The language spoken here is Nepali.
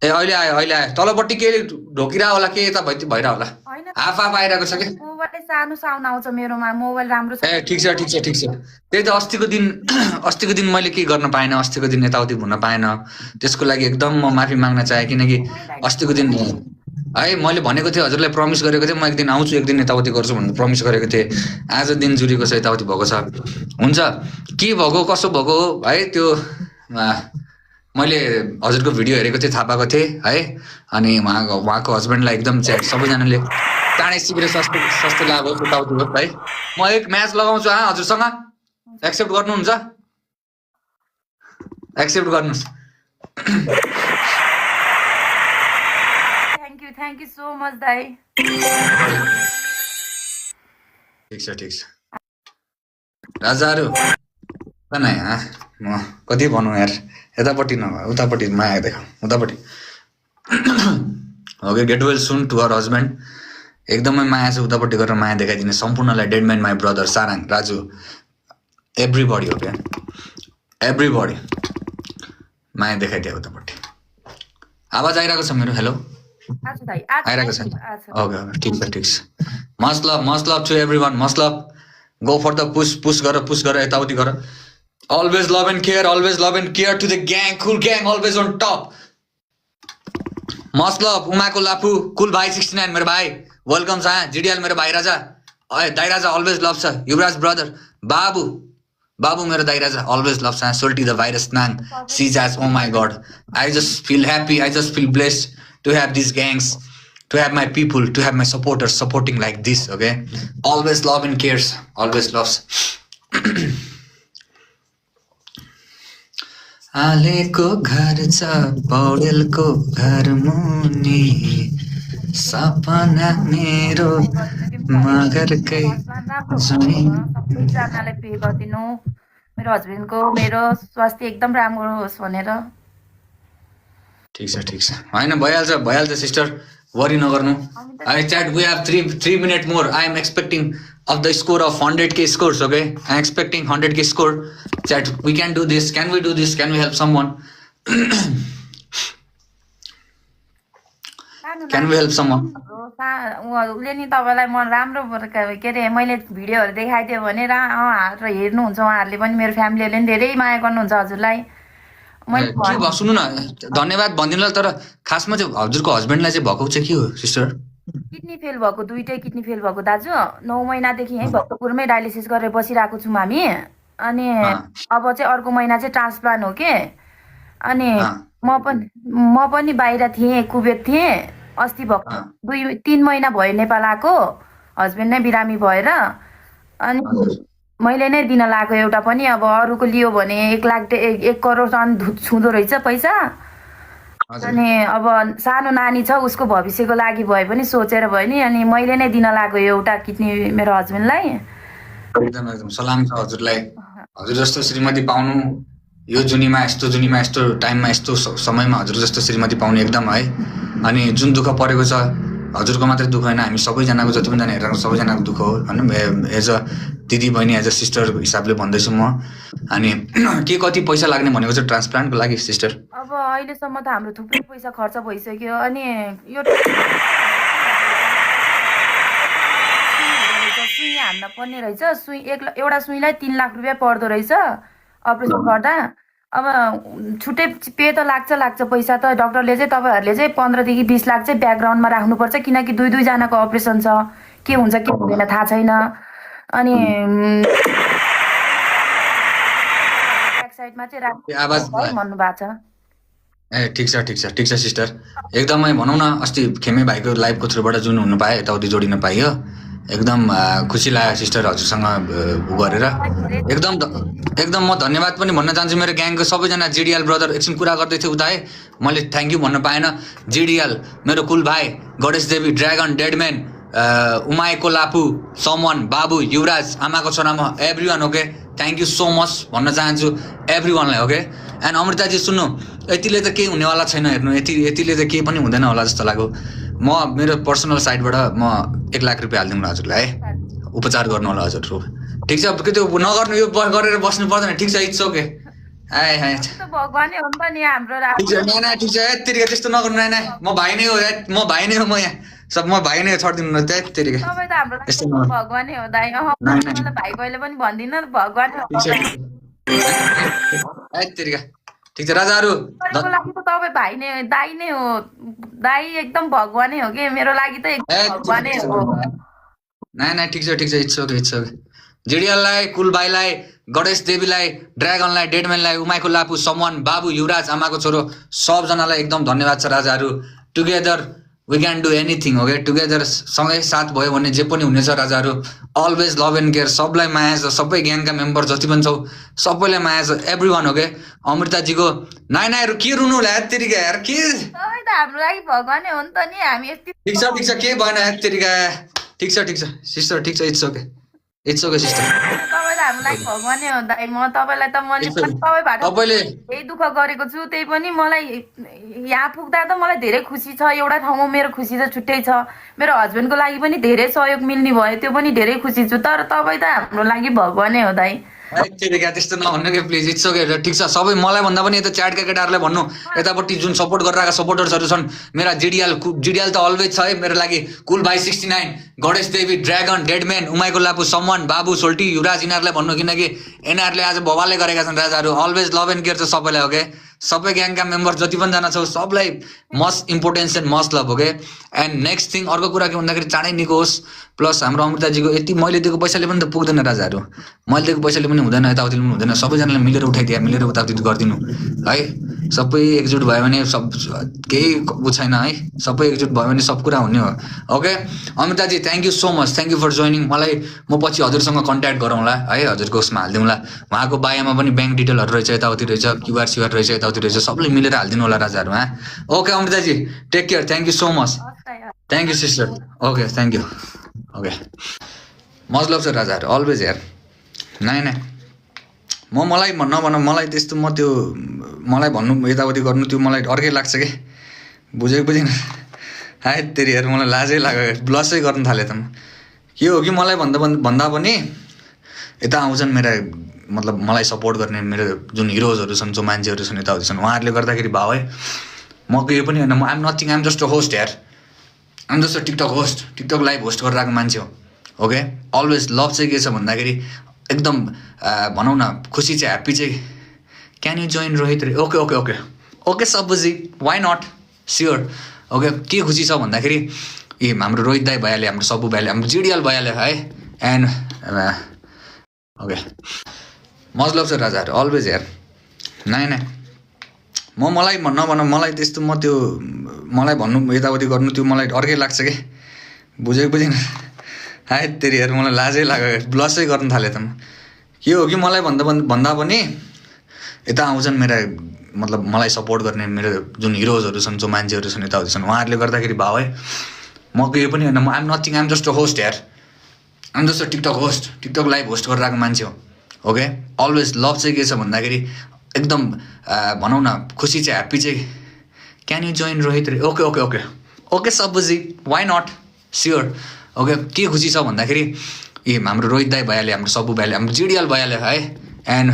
ए अहिले आयो तलपट्टि के ढोकिरा होला के यता भइरा होला हैन हाफ आइरहेको छ के मोबाइल सानो साउन्ड आउँछ मेरोमा मोबाइल राम्रो छ ए ठिक छ त्यही त अस्तिको दिन मैले के गर्न पाएन अस्तिको दिन यताउति भुन्न पाएन त्यसको लागि एकदम म माफी माग्न चाहे किनकि अस्तिको दिन है मैले भनेको थिएँ हजुरलाई प्रमिस गरेको थिएँ म एक दिन आउँछु एक दिन यताउति गर्छु भनेर प्रमिस गरेको थिएँ आज दिन जुरेको छ यताउति भएको छ हुन्छ के भएको कसो भएको है त्यो मैले हजुरको भिडियो हेरेको थिएँ थाहा पाएको थिएँ है अनि उहाँको हस्बेन्डलाई एकदम च्याट सबैजनाले चाँडै शीघ्र सस्तो लाग्यो यताउति हो है म एक म्याच लगाउँछु हजुरसँग एक्सेप्ट गर्नुहुन्छ एक्सेप्ट गर्नुहोस् थ्याङ्क यू सो मच दाइ ठिक छ राजाहरू म कति भनौँ यार यतापट्टि नभए उतापट्टि माया देखाऊ उतापट्टि okay get well soon to our husband एकदमै माया छ उतापट्टि गरेर माया देखाइदिने सम्पूर्णलाई डेड म्यान माई ब्रदर साराङ राजु एभ्रिबडी हो क्या एभ्रिबडी माया देखाइदियो उतापट्टि आवाज आइरहेको छ मेरो हेलो आइरहेको छ ओके ठिक छ must love to everyone must love go for the push गर यताउति गर always love and care to the gang cool gang always on top must love उमाको लाफु कुल भाइ 69 मेरो भाइ वेलकम छ जिडिएल मेरो भाइ राजा दाइ राजा अलवेज लभ छ युवराज ब्रदर बाबु मेरो दाइ राजा अलवेज लभ छ सोल्टी द भाइरस नाङ सिजास oh my god I just feel happy I just feel blessed to have these gangs to have my people to have my supporters supporting like this okay always love and cares always loves आलेको घर छ पौडेलको घर मुनि सपना मेरो मगरकै सबैजनालाई पे गरिदिनु मेरो हस्बेन्डको मेरो स्वास्थ्य एकदम राम्रो होस् भनेर ठिक छ हैन भइहाल्छ सिस्टर वरी नगर्नु I chat we have 3 minute more I am expecting of the score of 100k scores okay I'm expecting 100k score chat we can do this can we do this can we help someone can we help someone उले नि तपाईलाई म राम्रो के रे मैले भिडियोहरु देखाइदियो भने हेर्नुहुन्छ उहाँहरुले पनि मेरो फ्यामिलीले पनि धेरै माया गर्नुहुन्छ हजुरलाई मैले सुन्नु न धन्यवाद भन्दिनला तर खासमा चाहिँ हजुरको हस्बेन्डलाई चाहिँ भएको चाहिँ के हो सिस्टर किडनी फेल भएको दुईटै किडनी फेल भएको दाजु 9 महिनादेखि यही भक्तपुरमै डायलिसिस गरेर बसिरहेको छु हामी अनि अब चाहिँ अर्को महिना चाहिँ ट्रान्सप्लान्ट हो के अनि म पनि बाहिर थिएँ कुवेत थिएँ अस्ति भक्तपुर 2-3 महिना भयो नेपाल आएको हस्बेन्ड नै बिरामी भएर अनि मैले नै दिन लागेको एउटा पनि अब अरूको लियो भने 1 करोड छुँदो रहेछ पैसा अनि अब सानो नानी छ उसको भविष्यको लागि भए पनि सोचेर भयो नि अनि मैले नै दिन लाग्यो एउटा किडनी मेरो हस्बेन्डलाई एकदम सलाम छ हजुरलाई हजुर जस्तो श्रीमती पाउनु यो जुनीमा यस्तो टाइममा यस्तो समयमा हजुर जस्तो श्रीमती पाउनु एकदम है अनि जुन दुःख परेको छ हजुरको मात्रै दुःख हैन हामी सबैजनाको जति पनि जना हेरेको सबैजनाको दुःख हो हैन एज अ दिदी बहिनी एज अ सिस्टर हिसाबले भन्दैछु म अनि के कति पैसा लाग्ने भनेको चाहिँ ट्रान्सप्लान्टको लागि सिस्टर अब अहिलेसम्म त हाम्रो थुप्रै पैसा खर्च भइसक्यो अनि यो सुई हान्न पर्ने रहेछ एउटा सुईलाई 3 लाख रुपैयाँ पर्दो रहेछ अपरेसन गर्दा अब छुट्टै पे त लाग्छ पैसा त डाक्टरले चाहिँ तपाईहरुले चाहिँ 15 देखि 20 लाख चाहिँ ब्याकग्राउन्डमा राख्नुपर्छ किनकि दुई जनाको अपरेसन छ के हुन्छ के हुँदैन थाहा छैन अनि ब्याक साइडमा चाहिँ राख्नु भन्नु भएको छ ए ठिक छ सिस्टर एकदमै भनौँ न अस्ति खेमे भाइको लाइभको थ्रुबाट जुन हुनु पाए यताउति जोडिन पाइयो एकदम खुसी लाग्यो सिस्टर हजुरसँग गरेर एकदम म धन्यवाद पनि भन्न चाहन्छु मेरो ग्याङको सबैजना जिडिएल ब्रदर एकछिन कुरा गर्दै थियो उता है मैले थ्याङ्क यू भन्न पाएन जिडिएल मेरो कुल भाइ गणेश देवी ड्रागन डेडम्यान उमाएको लापु समन बाबु युवराज आमाको छोरामा everyone okay thank you so much भन्न चाहन्छु एभ्रीवानलाई ओके एन्ड अमृताजी सुन्नु यतिले त केही हुनेवाला छैन हेर्नु यतिले त केही पनि हुँदैन होला जस्तो लाग्यो म मेरो पर्सनल साइडबाट म 1 लाख रुपैयाँ हालिदिउँला हजुरलाई है उपचार गर्नु होला हजुर ठिक छ के त्यो नगर्नु यो गरेर बस्नु पर्दैन ठिक छ इट्स ओके आए हाय त भगवानै हो नि त नि हाम्रो ठिक छ नाना ठिक छ यत्तिरिका त्यस्तो नगर्नु नाना म भाइ नै हो म भाइ नै हो म यहाँ सब म भाइ नै हो छोडिदिनु न त्यत्तिरिका तपाईँ त हाम्रो यस्तो लागि नगर्नु भगवानै हो दाइ नाइ नाइ मलाई भाइ कहिले पनि भन्दिनँ भगवानै हो ठिक छ यत्तिरिका ठिक छ राजाहरू गरेको लागि त तपाईँ भाइ नै दाइ नै हो दाइ एकदम भगवानै हो कि मेरो लागि त एकदम भगवानै हो नाइ ठिक छ इट्स ओके जिडिएललाई कुलबाईलाई गणेश देवीलाई ड्रागनलाई डेडम्यानलाई उमाईको लापु समन बाबु युवराज आमाको छोरो सबजनालाई एकदम धन्यवाद छ राजाहरू together we can do anything okay together सँगै साथ भयो भने जे पनि हुनेछ राजाहरू अलवेज लभ एन्ड केयर सबलाई माया छ सबै ग्याङका मेम्बर जति पनि छौ सबैलाई माया छ एभ्री वान ओके अमृताजीको नाइनाहरू के रुनु होला यत्तिरिका यार के तपाईँ त हाम्रो लागि भगवानै हो नि त नि हामी यति ठिक छ के भएन यत्तिरिका ठिक छ सिस्टर ठिक छ इट्स ओके सिस्टर तपाईँ त हाम्रो लागि भगवानै हो दाइ म तपाईँलाई त मैले तपाईँबाट तपाईँले यही दुःख गरेको छु त्यही पनि मलाई यहाँ पुग्दा त मलाई धेरै खुसी छ एउटा ठाउँमा मेरो खुसी त छुट्टै छ मेरो हस्बेन्डको लागि पनि धेरै सहयोग मिल्ने भयो त्यो पनि धेरै खुसी छु तर तपाईँ त हाम्रो लागि भगवानै हो दाइ त्यस्तो नभन्नु कि प्लिज इट्स ओके ठिक छ सबै मलाई भन्दा पनि यता च्याटका केटाहरूलाई भन्नु यतापट्टि जुन सपोर्ट गरिरहेका सपोर्टर्सहरू छन् मेरा जिडिएल त अलवेज छ है मेरो लागि कुल भाइ 69 गणेश देवी ड्रागन डेडम्यान उमाईको लापु समन बाबु सोल्टी युवराज यिनीहरूलाई भन्नु किनकि यिनीहरूले आज भवाले गरेका छन् राजाहरू अलवेज लभ एन्ड केयर छ सबैलाई ओके सबै ग्याङका मेम्बर जति पनि जना छौ सबलाई must importance and must love okay and next thing अर्को कुरा के भन्दाखेरि चाँडै निको होस् प्लस हाम्रो अमृताजीको यति मैले दिएको पैसाले पनि त पुग्दैन राजाहरू मैले दिएको पैसाले पनि हुँदैन यताउति पनि हुँदैन सबैजनाले मिलेर उठाइदिए मिलेर उताउति गरिदिनु है सबै एकजुट भयो भने सब केही उ छैन है सबै एकजुट भयो भने सब कुरा हुने हो ओके अमृताजी thank you so much thank you for joining मलाई म पछि हजुरसँग कन्ट्याक्ट गरौँला है हजुरको उसमा हालिदिउँला उहाँको बायोमा पनि ब्याङ्क डिटेलहरू रहेछ यताउति रहेछ क्युआर सिआर रहेछ यताउति रहेछ सबले मिलेर हालिदिनु होला राजाहरू ओके अमृताजी take care thank you so much thank you sister okay thank you okay मजलब छ राजाहरू अलवेज यार नाइ मलाई नभन मलाई त्यस्तो म त्यो मलाई भन्नु यताउति गर्नु त्यो मलाई अर्कै लाग्छ कि बुझेन हाय तेरि यार मलाई लाजै लाग्यो ब्लसै गर्नु थालेँ त म के हो कि मलाई भन्दा पनि यता आउँछन् मेरा मतलब मलाई सपोर्ट गर्ने मेरो जुन हिरोजहरू छन् जो मान्छेहरू छन् यताउति छन् उहाँहरूले गर्दाखेरि भाव है म केही पनि होइन म I'm nothing I'm just a host यार I'm just a TikTok host TikTok live host गरेर आएको मान्छे हो ओके अलवेज लभ चाहिँ के छ भन्दाखेरि एकदम भनौँ न खुसी चाहिँ ह्याप्पी चाहिँ क्यान यु जोइन रोहित रे ओके सबुजी वाइ नट स्योर ओके के खुसी छ भन्दाखेरि ए हाम्रो रोहित दाई भइहाल्यो हाम्रो सबु भइहाल्यो हाम्रो जिडिएल भइहाल्यो है एन्ड ओके मजलब छ राजाहरू अलवेज यार नाइ मलाई नभन मलाई त्यस्तो म त्यो मलाई भन्नु यताउति गर्नु त्यो मलाई अर्कै लाग्छ कि बुझेन हाय तेरि यार मलाई लाजै लाग्यो ब्लसै गर्नु थालेँ त म के हो कि मलाई भन्दा पनि यता आउँछन् मेरा मतलब मलाई सपोर्ट गर्ने मेरो जुन हिरोजहरू छन् जो मान्छेहरू छन् यताउति छन् उहाँहरूले गर्दाखेरि भाव है म केही पनि होइन म I'm nothing I'm just a host यार I'm just a TikTok host TikTok live host गरेर आएको मान्छे हो ओके अलवेज लभ चाहिँ के छ भन्दाखेरि एकदम भनौँ न खुसी चाहिँ ह्याप्पी चाहिँ क्यान यु जोइन रोहित रे ओके सबुजी वाइ नट स्योर ओके के खुसी छ भन्दाखेरि ए हाम्रो रोहित दाई भइहाल्यो हाम्रो सबु भइहाल्यो हाम्रो जिडिएल भइहाल्यो है एन्ड